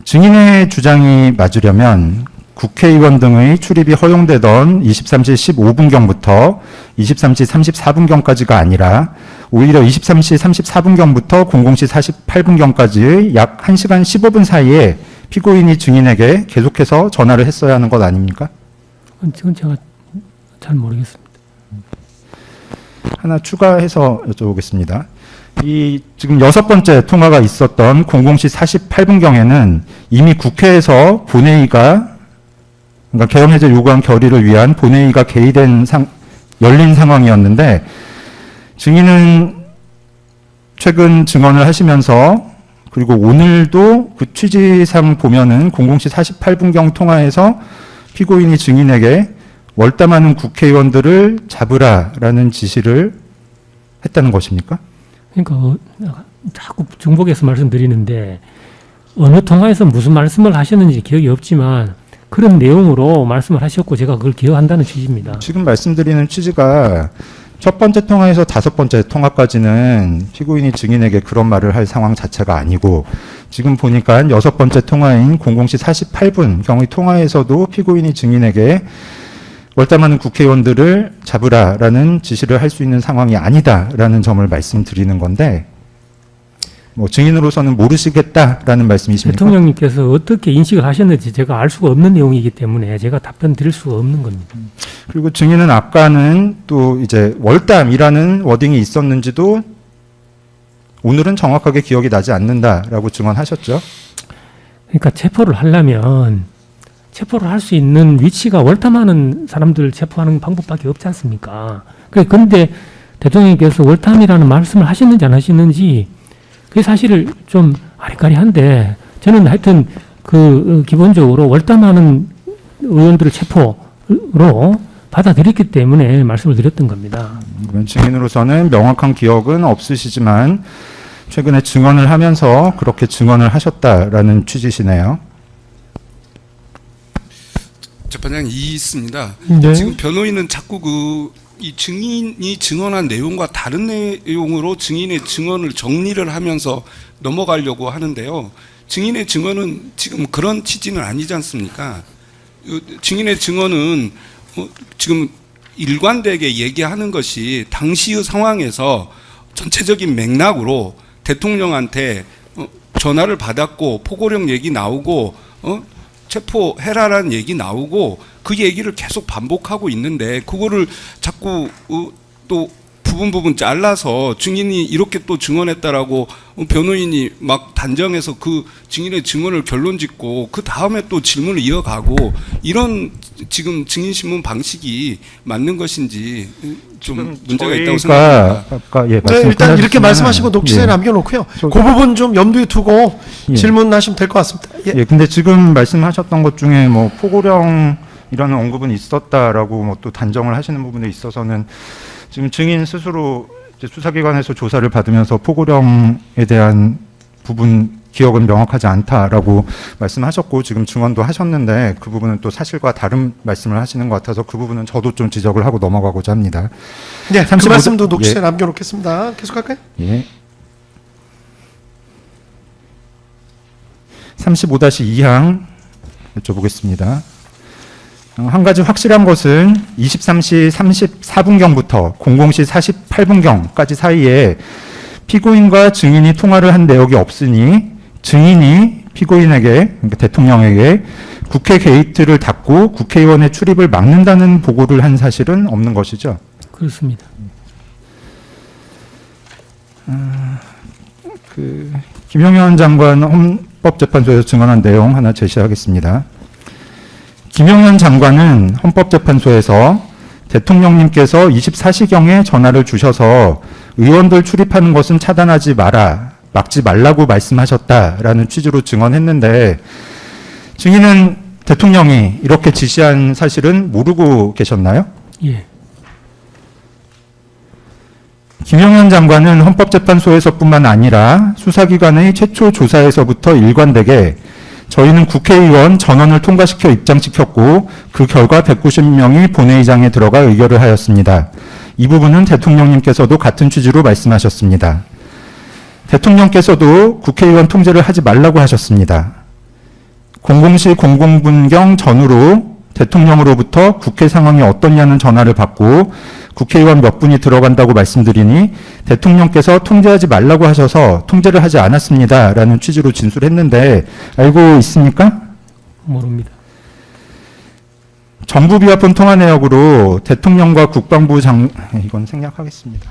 증인의 주장이 맞으려면 국회의원 등의 출입이 허용되던 23시 15분경부터 23시 34분경까지가 아니라 오히려 23시 34분경부터 00시 48분경까지의 약 1시간 15분 사이에 피고인이 증인에게 계속해서 전화를 했어야 하는 것 아닙니까? 지금 제가 잘 모르겠습니다. 하나 추가해서 여쭤보겠습니다. 이 지금 6번째 통화가 있었던 00시 48분경에는 이미 국회에서 본회의가 그러니까 계엄 해제 요구안 결의를 위한 본회의가 개의된 열린 상황이었는데 증인은 최근 증언을 하시면서 그리고 오늘도 그 취지상 보면은 00시 48분경 통화에서 피고인이 증인에게 월담하는 국회의원들을 잡으라라는 지시를 했다는 것입니까? 그러니까 자꾸 중복해서 말씀드리는데 어느 통화에서 무슨 말씀을 하셨는지 기억이 없지만 그런 내용으로 말씀을 하셨고 제가 그걸 기억한다는 취지입니다. 지금 말씀드리는 취지가 첫 번째 통화에서 5번째 통화까지는 피고인이 증인에게 그런 말을 할 상황 자체가 아니고 지금 보니까 6번째 통화인 00시 48분 경의 통화에서도 피고인이 증인에게 월담하는 국회의원들을 잡으라라는 지시를 할 수 있는 상황이 아니다라는 점을 말씀드리는 건데 뭐 증인으로서는 모르시겠다라는 말씀이십니까? 대통령님께서 어떻게 인식을 하셨는지 제가 알 수가 없는 내용이기 때문에 제가 답변 드릴 수가 없는 겁니다. 그리고 증인은 아까는 또 이제 월담이라는 워딩이 있었는지도 오늘은 정확하게 기억이 나지 않는다라고 증언하셨죠. 그러니까 체포를 하려면 체포를 할 수 있는 위치가 월탐하는 사람들을 체포하는 방법밖에 없지 않습니까? 그런데 대통령님께서 월탐이라는 말씀을 하셨는지 안 하셨는지 그게 사실 좀 아리까리한데 저는 하여튼 그 기본적으로 월담하는 의원들을 체포로 받아들였기 때문에 말씀을 드렸던 겁니다. 증인으로서는 명확한 기억은 없으시지만 최근에 증언을 하면서 그렇게 증언을 하셨다라는 취지시네요. 재판장님 있습니다. 네. 지금 변호인은 자꾸 이 증인이 증언한 내용과 다른 내용으로 증인의 증언을 정리를 하면서 넘어가려고 하는데요. 증인의 증언은 지금 그런 취지는 아니지 않습니까? 증인의 증언은 지금 일관되게 얘기하는 것이 당시의 상황에서 전체적인 맥락으로 대통령한테 전화를 받았고 포고령 얘기 나오고 체포해라라는 얘기 나오고 그 얘기를 계속 반복하고 있는데 그거를 자꾸 또 부분 잘라서 증인이 이렇게 또 증언했다라고 변호인이 막 단정해서 그 증인의 증언을 결론짓고 그 다음에 또 질문을 이어가고 이런 지금 증인신문 방식이 맞는 것인지 좀 문제가 있다고 생각합니다. 아까 예, 네, 일단 이렇게 말씀하시고 녹취에 남겨놓고요. 그 부분 좀 염두에 두고 질문하시면 될 것 같습니다. 예, 근데 지금 말씀하셨던 것 중에 뭐 포고령이라는 언급은 있었다라고 뭐 또 단정을 하시는 부분에 있어서는 지금 증인 스스로 이제 수사기관에서 조사를 받으면서 포고령에 대한 부분 기억은 명확하지 않다라고 말씀하셨고 지금 증언도 하셨는데 그 부분은 또 사실과 다른 말씀을 하시는 것 같아서 그 부분은 저도 좀 지적을 하고 넘어가고자 합니다. 네, 그 말씀도 녹취에 남겨놓겠습니다. 계속할까요? 예. 35-2항 여쭤보겠습니다. 한 가지 확실한 것은 23시 34분경부터 00시 48분경까지 사이에 피고인과 증인이 통화를 한 내역이 없으니 증인이 피고인에게 그러니까 대통령에게 국회 게이트를 닫고 국회의원의 출입을 막는다는 보고를 한 사실은 없는 것이죠. 그렇습니다. 김영현 장관 헌법재판소에서 증언한 내용 하나 제시하겠습니다. 김영현 장관은 헌법재판소에서 대통령님께서 24시경에 전화를 주셔서 의원들 출입하는 것은 차단하지 마라, 막지 말라고 말씀하셨다라는 취지로 증언했는데 증인은 대통령이 이렇게 지시한 사실은 모르고 계셨나요? 예. 김영현 장관은 헌법재판소에서뿐만 아니라 수사기관의 최초 조사에서부터 일관되게 저희는 국회의원 전원을 통과시켜 입장시켰고 그 결과 190명이 본회의장에 들어가 의결을 하였습니다. 이 부분은 대통령님께서도 같은 취지로 말씀하셨습니다. 대통령께서도 국회의원 통제를 하지 말라고 하셨습니다. 00시 00분경 전후로 대통령으로부터 국회 상황이 어떠냐는 전화를 받고 국회의원 몇 분이 들어간다고 말씀드리니 대통령께서 통제하지 말라고 하셔서 통제를 하지 않았습니다라는 취지로 진술했는데 알고 있습니까? 모릅니다. 정부 비화폰 통화 내역으로 대통령과 국방부 이건 생략하겠습니다.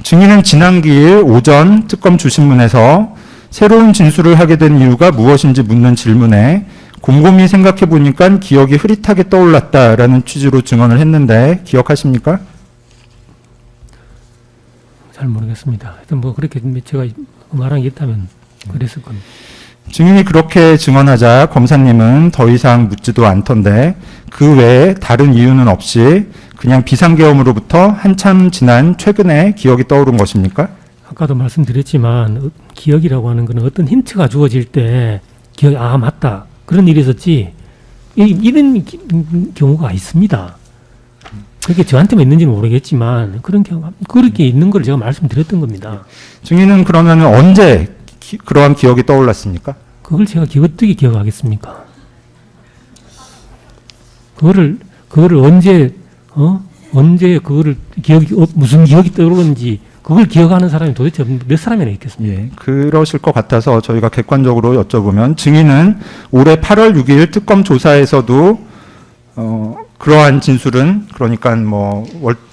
증인은 지난 기일 오전 특검 주신문에서 새로운 진술을 하게 된 이유가 무엇인지 묻는 질문에 곰곰이 생각해 보니까 기억이 흐릿하게 떠올랐다라는 취지로 증언을 했는데 기억하십니까? 잘 모르겠습니다. 하여튼 뭐 그렇게 제가 말한 게 있다면 그랬을 겁니다. 증인이 그렇게 증언하자 검사님은 더 이상 묻지도 않던데 그 외에 다른 이유는 없이 그냥 비상계엄으로부터 한참 지난 최근에 기억이 떠오른 것입니까? 아까도 말씀드렸지만 기억이라고 하는 것은 어떤 힌트가 주어질 때 기억이 아 맞다 그런 일이 있었지 이런 경우가 있습니다. 그게 저한테만 있는지는 모르겠지만 그런 경우 그렇게 있는 걸 제가 말씀드렸던 겁니다. 증인은 그러면 언제 그러한 기억이 떠올랐습니까? 그걸 제가 어떻게 기억하겠습니까? 그거를 언제 그거를 무슨 기억이 떠오르는지 그걸 기억하는 사람이 도대체 몇 사람이나 있겠습니까? 예, 그러실 것 같아서 저희가 객관적으로 여쭤보면 증인은 올해 8월 6일 특검 조사에서도 그러한 진술은 그러니까 뭐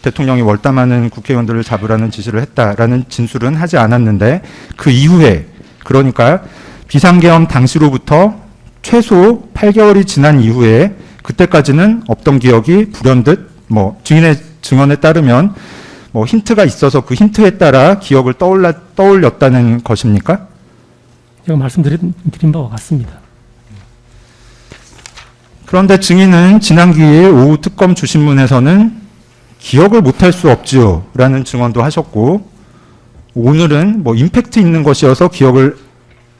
대통령이 월담하는 국회의원들을 잡으라는 지시를 했다라는 진술은 하지 않았는데 그 이후에 그러니까 비상계엄 당시로부터 최소 8개월이 지난 이후에 그때까지는 없던 기억이 불현듯 뭐 증인의 증언에 따르면 뭐 힌트가 있어서 그 힌트에 따라 기억을 떠올렸다는 것입니까? 제가 말씀드린 바와 같습니다. 그런데 증인은 지난 기일 오후 특검 주신문에서는 기억을 못할 수 없지요 라는 증언도 하셨고 오늘은 뭐 임팩트 있는 것이어서 기억을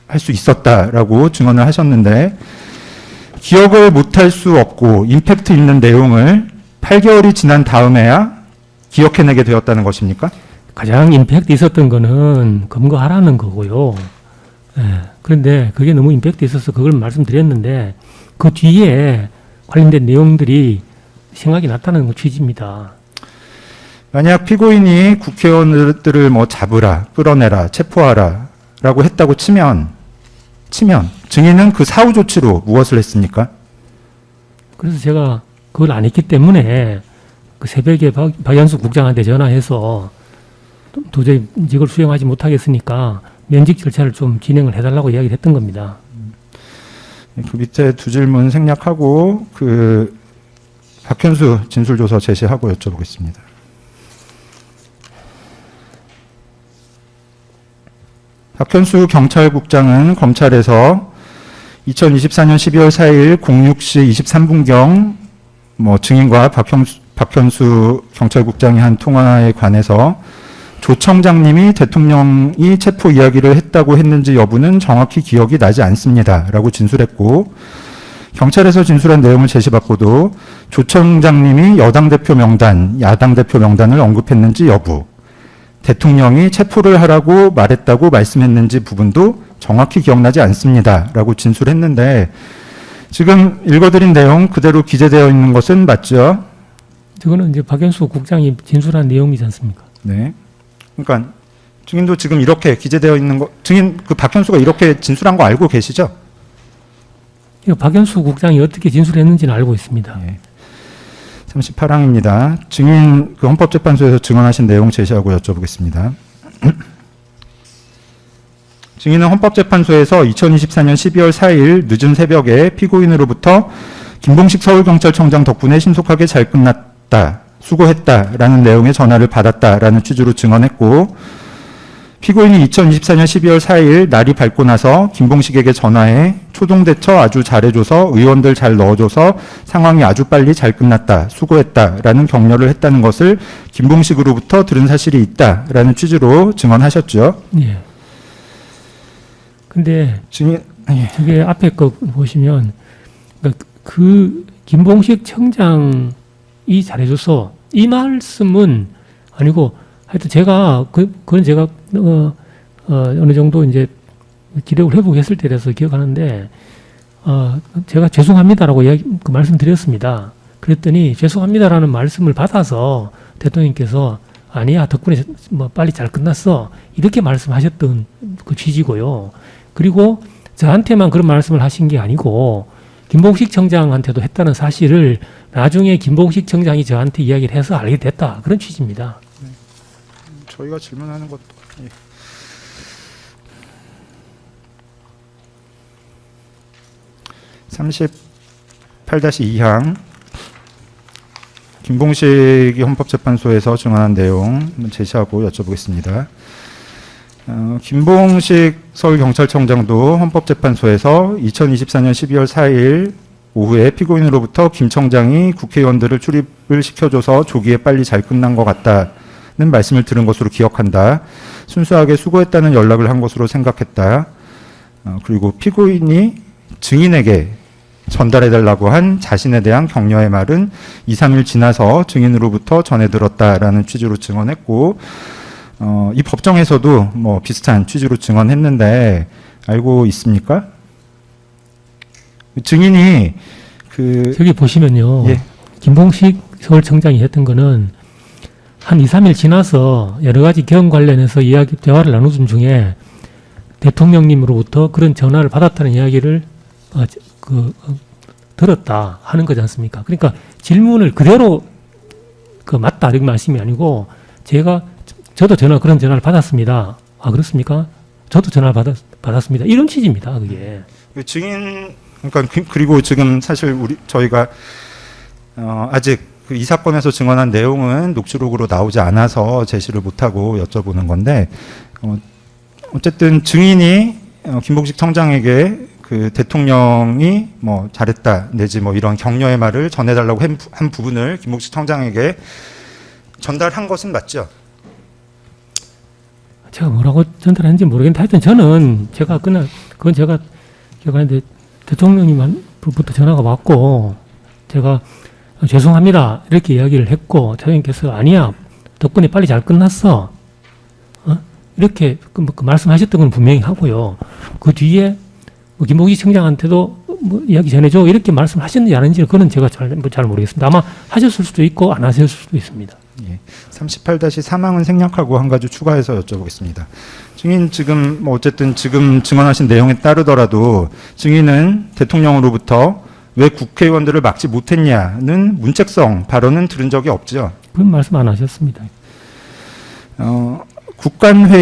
할 수 있었다라고 증언을 하셨는데 기억을 못할 수 없고 임팩트 있는 내용을 8개월이 지난 다음에야 기억해내게 되었다는 것입니까? 가장 임팩트 있었던 거는 검거하라는 거고요. 예, 그런데 그게 너무 임팩트 있어서 그걸 말씀드렸는데 그 뒤에 관련된 내용들이 생각이 났다는 취지입니다. 만약 피고인이 국회의원들을 뭐 잡으라, 끌어내라, 체포하라 라고 했다고 치면 증인은 그 사후 조치로 무엇을 했습니까? 그래서 제가 그걸 안 했기 때문에 그 새벽에 박연수 국장한테 전화해서 도저히 이걸 수행하지 못하겠으니까 면직 절차를 좀 진행을 해달라고 이야기를 했던 겁니다. 그 밑에 두 질문 생략하고 그 박현수 진술조서 제시하고 여쭤보겠습니다. 박현수 경찰국장은 검찰에서 2024년 12월 4일 06시 23분경 뭐 증인과 박현수 경찰국장이 한 통화에 관해서 조 청장님이 대통령이 체포 이야기를 했다고 했는지 여부는 정확히 기억이 나지 않습니다. 라고 진술했고 경찰에서 진술한 내용을 제시받고도 조 청장님이 여당 대표 명단, 야당 대표 명단을 언급했는지 여부, 대통령이 체포를 하라고 말했다고 말씀했는지 부분도 정확히 기억나지 않습니다. 라고 진술했는데 지금 읽어드린 내용 그대로 기재되어 있는 것은 맞죠? 저거는 이제 박연수 국장이 진술한 내용이지 않습니까? 네. 그러니까 증인도 지금 이렇게 기재되어 있는 거, 증인 그 박현수가 이렇게 진술한 거 알고 계시죠? 이거 박연수 국장이 어떻게 진술했는지는 알고 있습니다. 네. 38항입니다. 증인 그 헌법재판소에서 증언하신 내용 제시하고 여쭤보겠습니다. 증인은 헌법재판소에서 2024년 12월 4일 늦은 새벽에 피고인으로부터 김봉식 서울경찰청장 덕분에 신속하게 잘 끝났다, 수고했다라는 내용의 전화를 받았다라는 취지로 증언했고 피고인이 2024년 12월 4일 날이 밝고 나서 김봉식에게 전화해 초동대처 아주 잘해줘서 의원들 잘 넣어줘서 상황이 아주 빨리 잘 끝났다, 수고했다라는 격려를 했다는 것을 김봉식으로부터 들은 사실이 있다라는 취지로 증언하셨죠. 예. 근데 증인, 예. 저게 앞에 거 보시면 그 김봉식 청장이 잘해줘서 이 말씀은 아니고 하여튼 제가 그건 제가 어느 정도 이제 기록을 회복했을 때라서 기억하는데 제가 죄송합니다라고 그 말씀드렸습니다. 그랬더니 죄송합니다라는 말씀을 받아서 대통령께서 아니야 덕분에 뭐 빨리 잘 끝났어 이렇게 말씀하셨던 그 취지고요. 그리고 저한테만 그런 말씀을 하신 게 아니고 김봉식 청장한테도 했다는 사실을 나중에 김봉식 청장이 저한테 이야기를 해서 알게 됐다 그런 취지입니다. 저희가 질문하는 것도 예. (38-2항) 김봉식이 헌법재판소에서 증언한 내용 한번 제시하고 여쭤보겠습니다. 김봉식 서울경찰청장도 헌법재판소에서 2024년 12월 4일 오후에 피고인으로부터 김 청장이 국회의원들을 출입을 시켜줘서 조기에 빨리 잘 끝난 것 같다는 말씀을 들은 것으로 기억한다. 순수하게 수고했다는 연락을 한 것으로 생각했다. 그리고 피고인이 증인에게 전달해달라고 한 자신에 대한 격려의 말은 2, 3일 지나서 증인으로부터 전해 들었다라는 취지로 증언했고, 이 법정에서도 뭐 비슷한 취지로 증언했는데 알고 있습니까? 증인이 저기 보시면요. 예. 김봉식 서울청장이 했던 거는 한 2, 3일 지나서 여러 가지 개헌 관련해서 대화를 나누던 중에 대통령님으로부터 그런 전화를 받았다는 이야기를 들었다 하는 거지 않습니까? 그러니까 질문을 그대로 맞다 이런 말씀이 아니고 저도 그런 전화를 받았습니다. 아 그렇습니까? 저도 전화를 받았습니다. 이런 취지입니다. 그게. 그러니까 그리고 지금 사실 저희가 아직 이 사건에서 증언한 내용은 녹취록으로 나오지 않아서 제시를 못하고 여쭤보는 건데 어쨌든 증인이 김봉식 청장에게 그 대통령이 뭐 잘했다 내지 뭐 이런 격려의 말을 전해달라고 한 부분을 김봉식 청장에게 전달한 것은 맞죠? 제가 뭐라고 전달했는지 모르겠는데 하여튼 저는 그건 제가 기억하는데 대통령님부터 전화가 왔고 제가 죄송합니다 이렇게 이야기를 했고 대통령께서 아니야 덕분에 빨리 잘 끝났어 이렇게 말씀하셨던 건 분명히 하고요. 그 뒤에 김봉식 청장한테도 뭐 이야기 전해줘 이렇게 말씀하셨는지 안 했는지 그건 제가 잘 모르겠습니다. 아마 하셨을 수도 있고 안 하셨을 수도 있습니다. 예. 38-3항은 생략하고 한 가지 추가해서 여쭤보겠습니다. 증인 지금 뭐 어쨌든 지금 증언하신 내용에 따르더라도 증인은 대통령으로부터 왜 국회의원들을 막지 못했냐는 문책성 발언은 들은 적이 없죠. 그런 말씀 안 하셨습니다. 국간회의